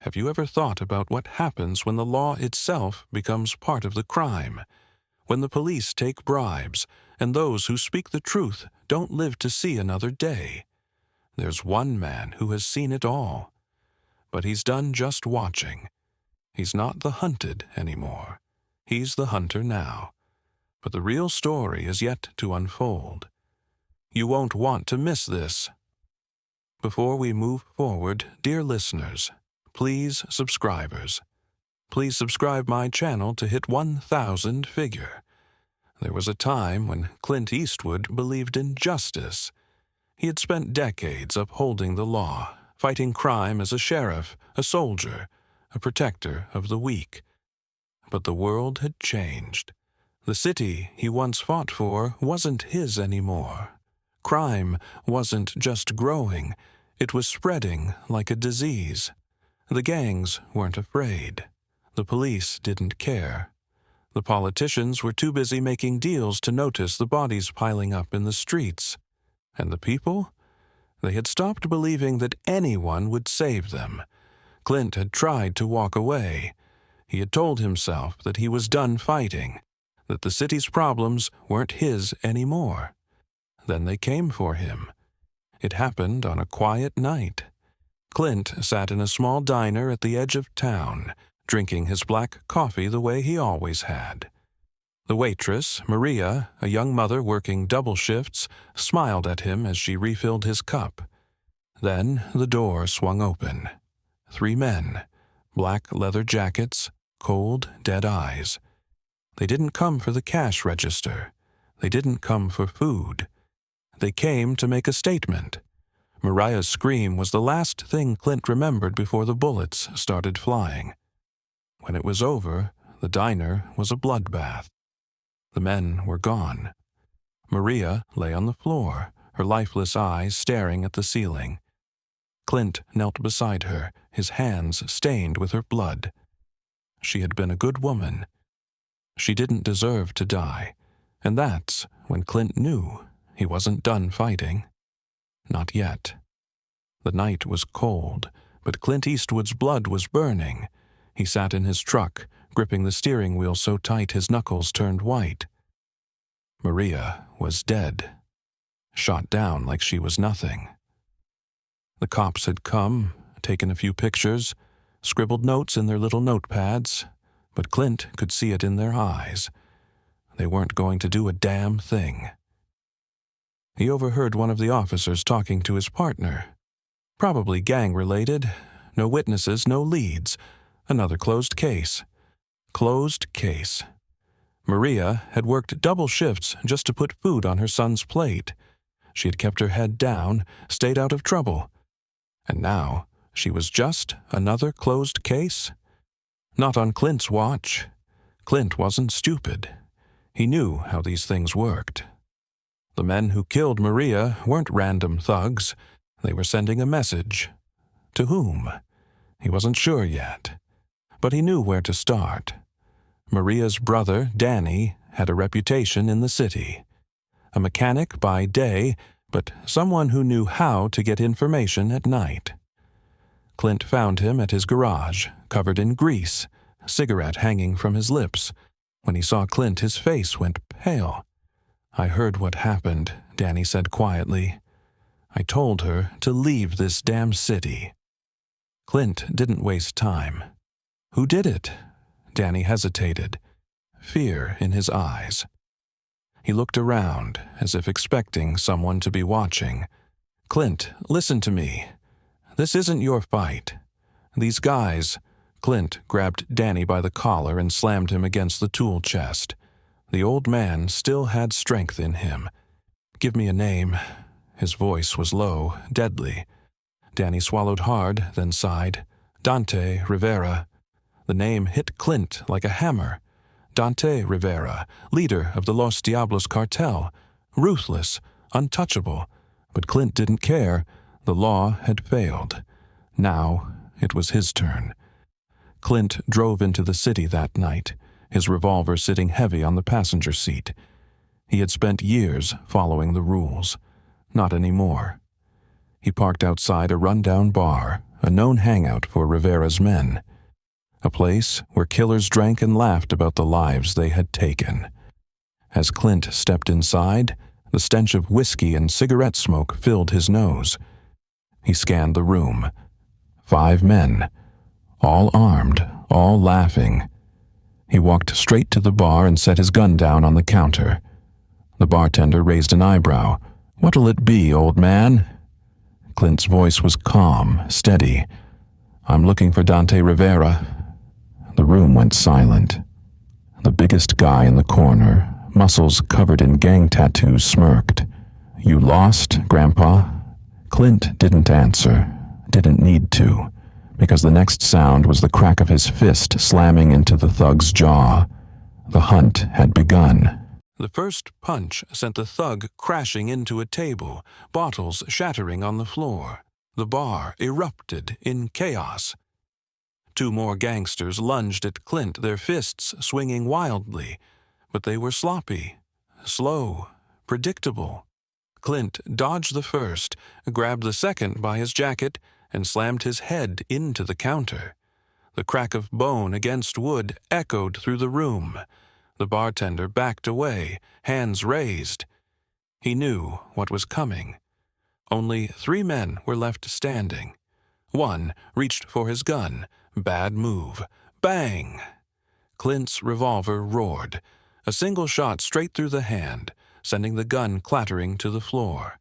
Have you ever thought about what happens when the law itself becomes part of the crime? When the police take bribes, and those who speak the truth don't live to see another day? There's one man who has seen it all. But he's done just watching. He's not the hunted anymore. He's the hunter now. But the real story is yet to unfold. You won't want to miss this. Before we move forward, dear listeners, please subscribers. Please subscribe my channel to hit 1,000 figure. There was a time when Clint Eastwood believed in justice. He had spent decades upholding the law, fighting crime as a sheriff, a soldier, a protector of the weak. But the world had changed. The city he once fought for wasn't his anymore. Crime wasn't just growing, it was spreading like a disease. The gangs weren't afraid. The police didn't care. The politicians were too busy making deals to notice the bodies piling up in the streets. And the people? They had stopped believing that anyone would save them. Clint had tried to walk away. He had told himself that he was done fighting, that the city's problems weren't his anymore. Then they came for him. It happened on a quiet night. Clint sat in a small diner at the edge of town, drinking his black coffee the way he always had. The waitress, Maria, a young mother working double shifts, smiled at him as she refilled his cup. Then the door swung open. 3 men, black leather jackets, cold, dead eyes. They didn't come for the cash register. They didn't come for food. They came to make a statement. Mariah's scream was the last thing Clint remembered before the bullets started flying. When it was over, the diner was a bloodbath. The men were gone. Maria lay on the floor, her lifeless eyes staring at the ceiling. Clint knelt beside her, his hands stained with her blood. She had been a good woman. She didn't deserve to die, and that's when Clint knew he wasn't done fighting. Not yet. The night was cold, but Clint Eastwood's blood was burning. He sat in his truck, gripping the steering wheel so tight his knuckles turned white. Maria was dead, shot down like she was nothing. The cops had come, taken a few pictures, scribbled notes in their little notepads, but Clint could see it in their eyes. They weren't going to do a damn thing. He overheard one of the officers talking to his partner. Probably gang-related. No witnesses, no leads. Another closed case. Closed case. Maria had worked double shifts just to put food on her son's plate. She had kept her head down, stayed out of trouble. And now she was just another closed case? Not on Clint's watch. Clint wasn't stupid. He knew how these things worked. The men who killed Maria weren't random thugs. They were sending a message. To whom? He wasn't sure yet. But he knew where to start. Maria's brother, Danny, had a reputation in the city. A mechanic by day, but someone who knew how to get information at night. Clint found him at his garage, covered in grease, cigarette hanging from his lips. When he saw Clint, his face went pale. "I heard what happened," Danny said quietly. "I told her to leave this damn city." Clint didn't waste time. "Who did it?" Danny hesitated, fear in his eyes. He looked around, as if expecting someone to be watching. "Clint, listen to me. This isn't your fight. These guys—" Clint grabbed Danny by the collar and slammed him against the tool chest. The old man still had strength in him. "Give me a name." His voice was low, deadly. Danny swallowed hard, then sighed. "Dante Rivera." The name hit Clint like a hammer. Dante Rivera, leader of the Los Diablos cartel. Ruthless, untouchable. But Clint didn't care. The law had failed. Now it was his turn. Clint drove into the city that night, his revolver sitting heavy on the passenger seat. He had spent years following the rules. Not anymore. He parked outside a rundown bar, a known hangout for Rivera's men, a place where killers drank and laughed about the lives they had taken. As Clint stepped inside, the stench of whiskey and cigarette smoke filled his nose. He scanned the room. 5 men, all armed, all laughing. He walked straight to the bar and set his gun down on the counter. The bartender raised an eyebrow. "What'll it be, old man?" Clint's voice was calm, steady. "I'm looking for Dante Rivera." The room went silent. The biggest guy in the corner, muscles covered in gang tattoos, smirked. "You lost, Grandpa?" Clint didn't answer, didn't need to, because the next sound was the crack of his fist slamming into the thug's jaw. The hunt had begun. The first punch sent the thug crashing into a table, bottles shattering on the floor. The bar erupted in chaos. 2 more gangsters lunged at Clint, their fists swinging wildly, but they were sloppy, slow, predictable. Clint dodged the first, grabbed the second by his jacket, and slammed his head into the counter. The crack of bone against wood echoed through the room. The bartender backed away, hands raised. He knew what was coming. Only 3 men were left standing. One reached for his gun. Bad move. Bang! Clint's revolver roared. A single shot straight through the hand, sending the gun clattering to the floor.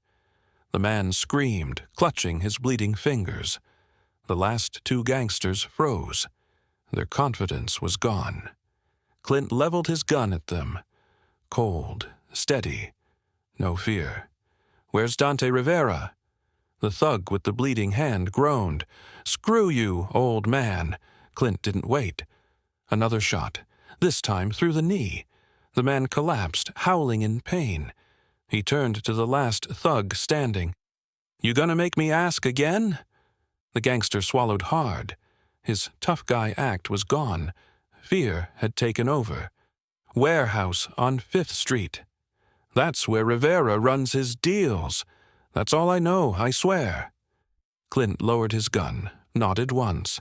The man screamed, clutching his bleeding fingers. The last 2 gangsters froze. Their confidence was gone. Clint leveled his gun at them. Cold, steady, no fear. "Where's Dante Rivera?" The thug with the bleeding hand groaned. "Screw you, old man." Clint didn't wait. Another shot, this time through the knee. The man collapsed, howling in pain. He turned to the last thug standing. "You gonna make me ask again?" The gangster swallowed hard. His tough guy act was gone. Fear had taken over. "Warehouse on 5th Street. That's where Rivera runs his deals. That's all I know, I swear." Clint lowered his gun, nodded once,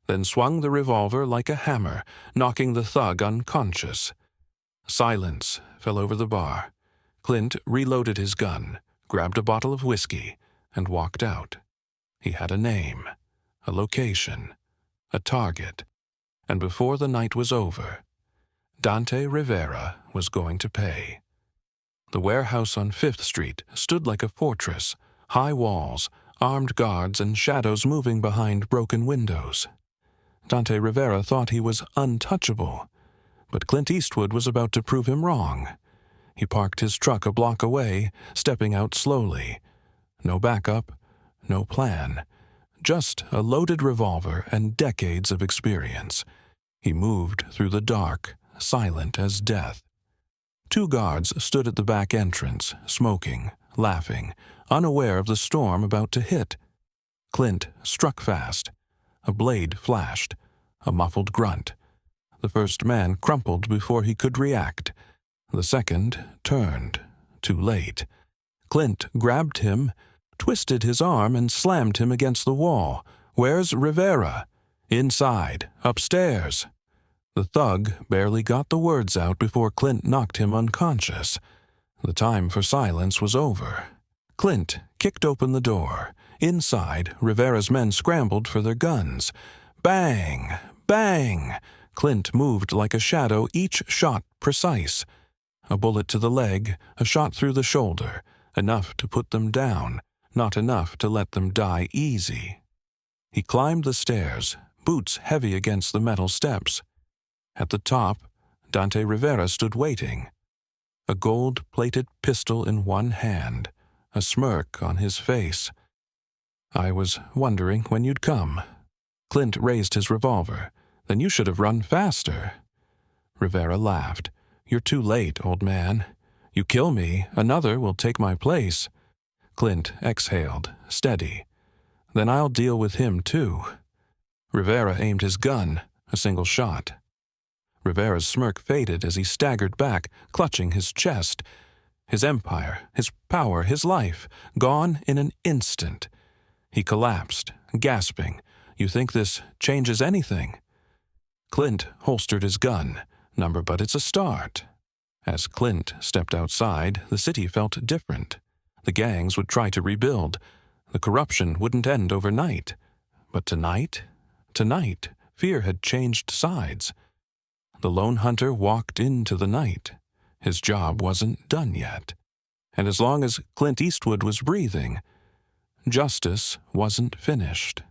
then swung the revolver like a hammer, knocking the thug unconscious. Silence fell over the bar. Clint reloaded his gun, grabbed a bottle of whiskey, and walked out. He had a name, a location, a target, and before the night was over, Dante Rivera was going to pay. The warehouse on 5th Street stood like a fortress, high walls, armed guards, and shadows moving behind broken windows. Dante Rivera thought he was untouchable, but Clint Eastwood was about to prove him wrong. He parked his truck a block away, stepping out slowly. No backup, no plan, just a loaded revolver and decades of experience. He moved through the dark, silent as death. 2 guards stood at the back entrance, smoking, laughing, unaware of the storm about to hit. Clint struck fast. A blade flashed, a muffled grunt. The first man crumpled before he could react. The second turned, too late. Clint grabbed him, twisted his arm, and slammed him against the wall. "Where's Rivera?" "Inside, upstairs." The thug barely got the words out before Clint knocked him unconscious. The time for silence was over. Clint kicked open the door. Inside, Rivera's men scrambled for their guns. Bang! Bang! Clint moved like a shadow, each shot precise. A bullet to the leg, a shot through the shoulder, enough to put them down, not enough to let them die easy. He climbed the stairs, boots heavy against the metal steps. At the top, Dante Rivera stood waiting, a gold-plated pistol in one hand, a smirk on his face. "I was wondering when you'd come." Clint raised his revolver. "Then you should have run faster." Rivera laughed. "You're too late, old man. You kill me, another will take my place." Clint exhaled, steady. "Then I'll deal with him too." Rivera aimed his gun, a single shot. Rivera's smirk faded as he staggered back, clutching his chest. His empire, his power, his life, gone in an instant. He collapsed, gasping, You think this changes anything? Clint holstered his gun. Number, but it's a start. As Clint stepped outside, the city felt different. The gangs would try to rebuild. The corruption wouldn't end overnight. But tonight, fear had changed sides. The lone hunter walked into the night. His job wasn't done yet. And as long as Clint Eastwood was breathing, justice wasn't finished.